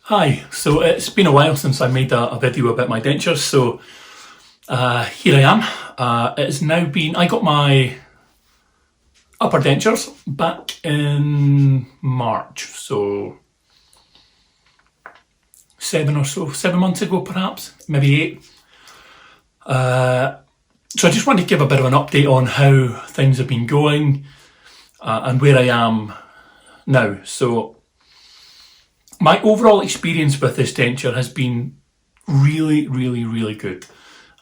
Hi, so it's been a while since I made a video about my dentures, so here I am. It's now been, I got my upper dentures back in March, so 7 months ago perhaps, maybe 8. So I just wanted to give a bit of an update on how things have been going and where I am now. So my overall experience with this denture has been really good.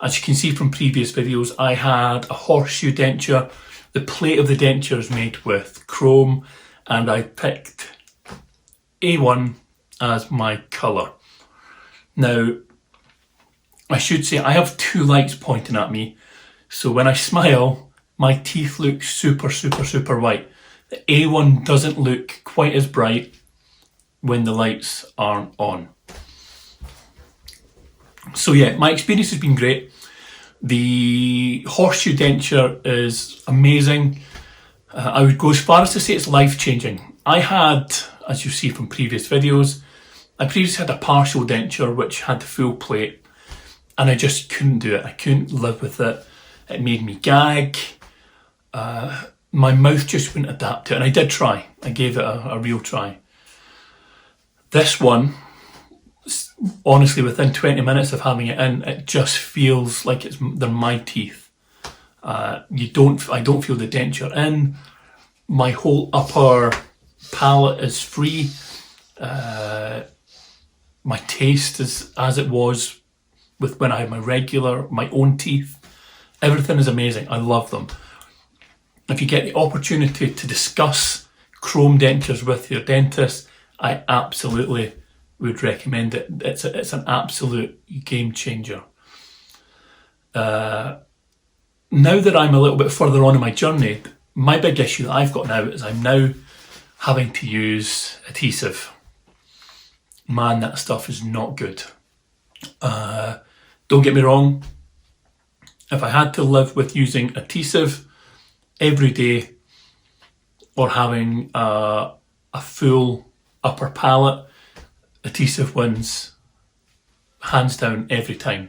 As you can see from previous videos, I had a horseshoe denture. The plate of the denture is made with chrome, and I picked A1 as my colour. Now, I should say I have two lights pointing at me, so when I smile, my teeth look super white. The A1 doesn't look quite as bright when the lights aren't on. So yeah, my experience has been great. The horseshoe denture is amazing. I would go as far as to say it's life-changing. I had, as you see from previous videos, I previously had a partial denture which had the full plate, and I just couldn't do it. I couldn't live with it. It made me gag. My mouth just wouldn't adapt to it, and I did try. I gave it a real try. This one, honestly, within 20 minutes of having it in, it just feels like they're my teeth. I don't feel the denture in. My whole upper palate is free. My taste is as it was with when I had my own teeth. Everything is amazing. I love them. If you get the opportunity to discuss chrome dentures with your dentist, I absolutely would recommend it. It's an absolute game changer. Now that I'm a little bit further on in my journey, my big issue that I've got now is I'm now having to use adhesive. Man, that stuff is not good. Don't get me wrong, if I had to live with using adhesive every day or having a full upper palate, adhesive wins hands down every time.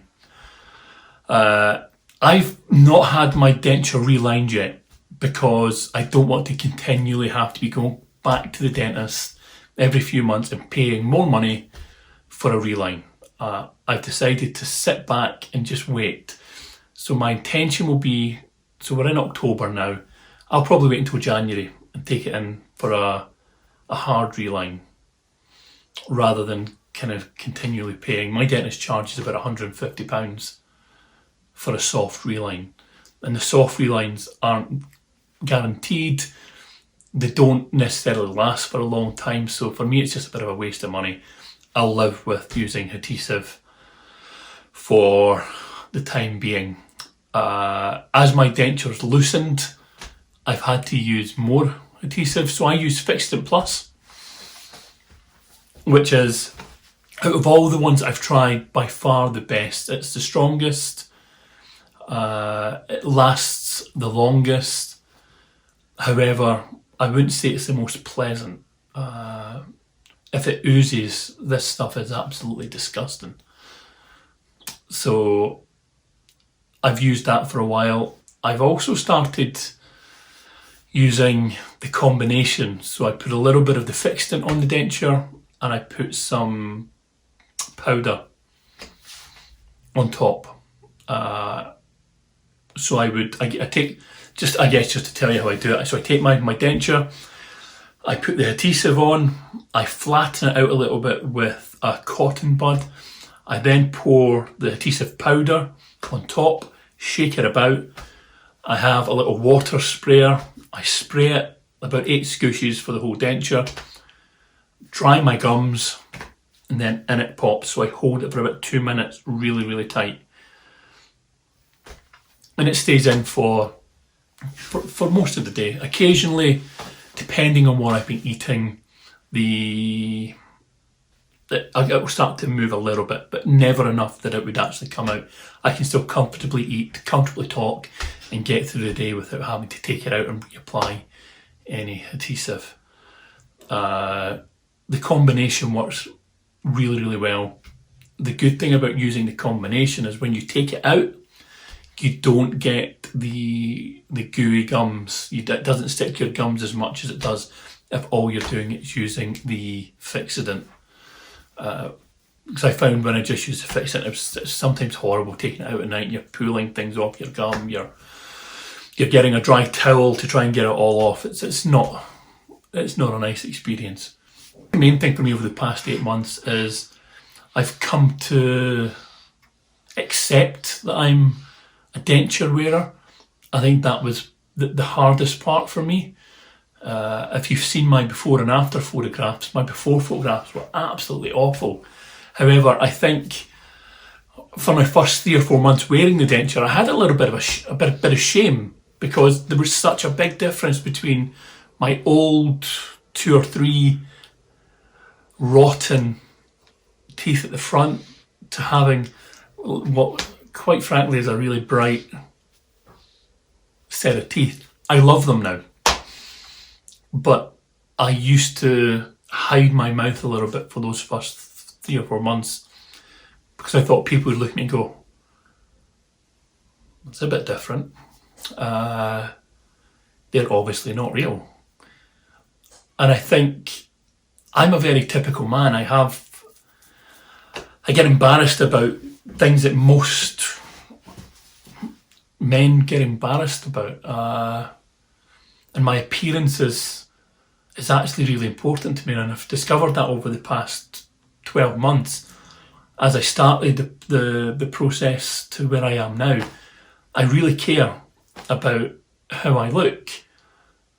I've not had my denture relined yet because I don't want to continually have to be going back to the dentist every few months and paying more money for a reline. I've decided to sit back and just wait. So my intention will be, so we're in October now, I'll probably wait until January and take it in for a hard reline rather than kind of continually paying. My dentist charges about £150 for a soft reline, and the soft relines aren't guaranteed. They don't necessarily last for a long time, so for me it's just a bit of a waste of money. I'll live with using adhesive for the time being. As my denture's loosened, I've had to use more adhesive, so I use Fixed It Plus, which is, out of all the ones I've tried, by far the best. It's the strongest, it lasts the longest. However, I wouldn't say it's the most pleasant. If it oozes, this stuff is absolutely disgusting. So I've used that for a while. I've also started using the combination. So I put a little bit of the fixant on the denture and I put some powder on top. So I take, just to tell you how I do it. So I take my denture, I put the adhesive on, I flatten it out a little bit with a cotton bud. I then pour the adhesive powder on top, shake it about. I have a little water sprayer. I spray it, about 8 scooshes for the whole denture, dry my gums, and then in it pops. So I hold it for about 2 minutes, really tight. And it stays in for most of the day. Occasionally, depending on what I've been eating, it will start to move a little bit, but never enough that it would actually come out. I can still comfortably eat, comfortably talk, and get through the day without having to take it out and reapply any adhesive. The combination works really, really well. The good thing about using the combination is when you take it out, you don't get the gooey gums. It doesn't stick to your gums as much as it does if all you're doing is using the Fixodent. Because I found when I just used the Fixodent, it's sometimes horrible taking it out at night and you're pulling things off your gum. You're getting a dry towel to try and get it all off. It's not a nice experience. The main thing for me over the past 8 months is I've come to accept that I'm a denture wearer. I think that was the hardest part for me. If you've seen my before and after photographs, my before photographs were absolutely awful. However, I think for my first 3 or 4 months wearing the denture, I had a little bit of a bit of shame because there was such a big difference between my old 2 or 3 rotten teeth at the front to having what quite frankly is a really bright set of teeth. I love them now, but I used to hide my mouth a little bit for those first 3 or 4 months because I thought people would look at me and go, it's a bit different. They're obviously not real. And I think I'm a very typical man. I get embarrassed about things that most men get embarrassed about. And my appearance is actually really important to me, and I've discovered that over the past 12 months as I started the process to where I am now. I really care about how I look.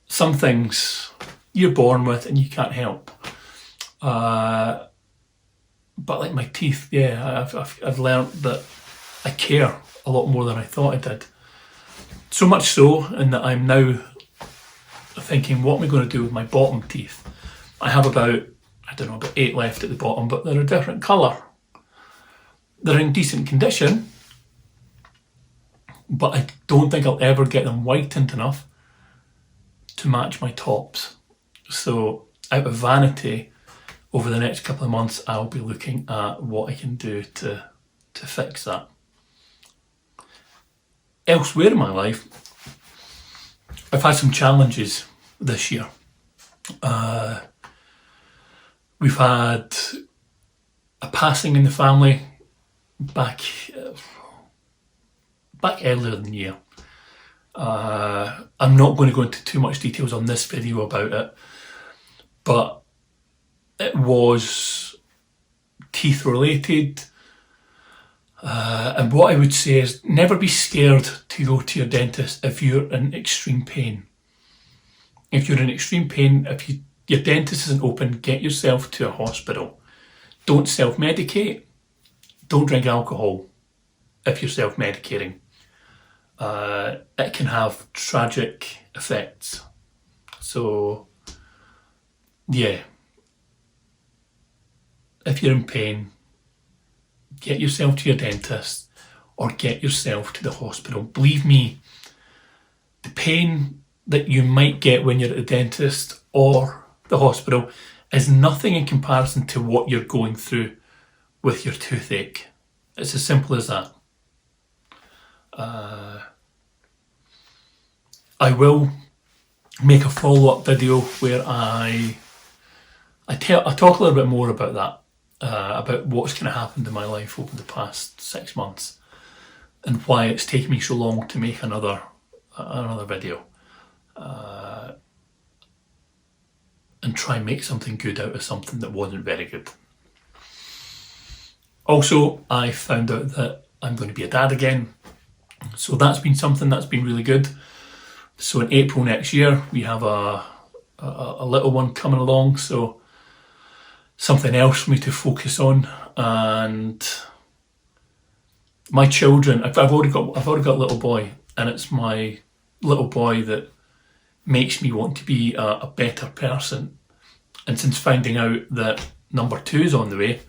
Some things you're born with and you can't help. But like my teeth, yeah, I've learned that I care a lot more than I thought I did. So much so, in that I'm now thinking, what am I going to do with my bottom teeth? I have about 8 left at the bottom, but they're a different colour. They're in decent condition, but I don't think I'll ever get them whitened enough to match my tops. So out of vanity, over the next couple of months, I'll be looking at what I can do to fix that. Elsewhere in my life, I've had some challenges this year. We've had a passing in the family back earlier in the year. I'm not going to go into too much details on this video about it, but it was teeth related. And what I would say is never be scared to go to your dentist if you're in extreme pain. If you're in extreme pain, if your dentist isn't open, get yourself to a hospital. Don't self-medicate. Don't drink alcohol if you're self-medicating. It can have tragic effects. So, yeah. If you're in pain, get yourself to your dentist or get yourself to the hospital. Believe me, the pain that you might get when you're at the dentist or the hospital is nothing in comparison to what you're going through with your toothache. It's as simple as that. I will make a follow-up video where I talk a little bit more about that. About what's kind of happened in my life over the past 6 months and why it's taken me so long to make another video, and try and make something good out of something that wasn't very good. Also, I found out that I'm going to be a dad again, so that's been something that's been really good. So in April next year we have a little one coming along, so something else for me to focus on. And my children, I've already got a little boy, and it's my little boy that makes me want to be a better person. And since finding out that number 2 is on the way,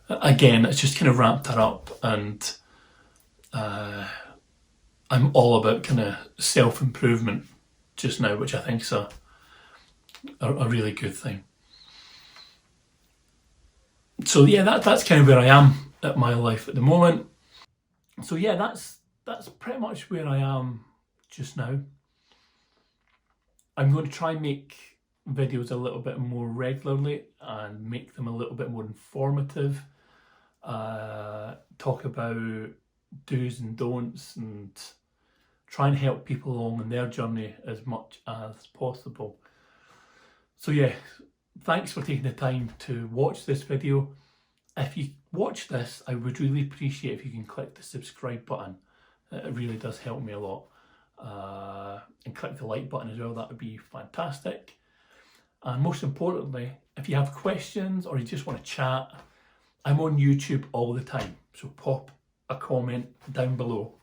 again, it's just kind of ramped that up, and I'm all about kind of self-improvement just now, which I think is a really good thing. So yeah, that's kind of where I am at my life at the moment. So yeah, that's pretty much where I am just now. I'm going to try and make videos a little bit more regularly and make them a little bit more informative. Talk about do's and don'ts and try and help people along in their journey as much as possible. So yeah, thanks for taking the time to watch this video. If you watch this, I would really appreciate if you can click the subscribe button. It really does help me a lot. And click the like button as well, that would be fantastic. And most importantly, if you have questions or you just want to chat, I'm on YouTube all the time. So pop a comment down below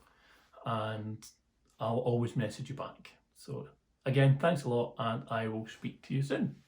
and I'll always message you back. So again, thanks a lot and I will speak to you soon.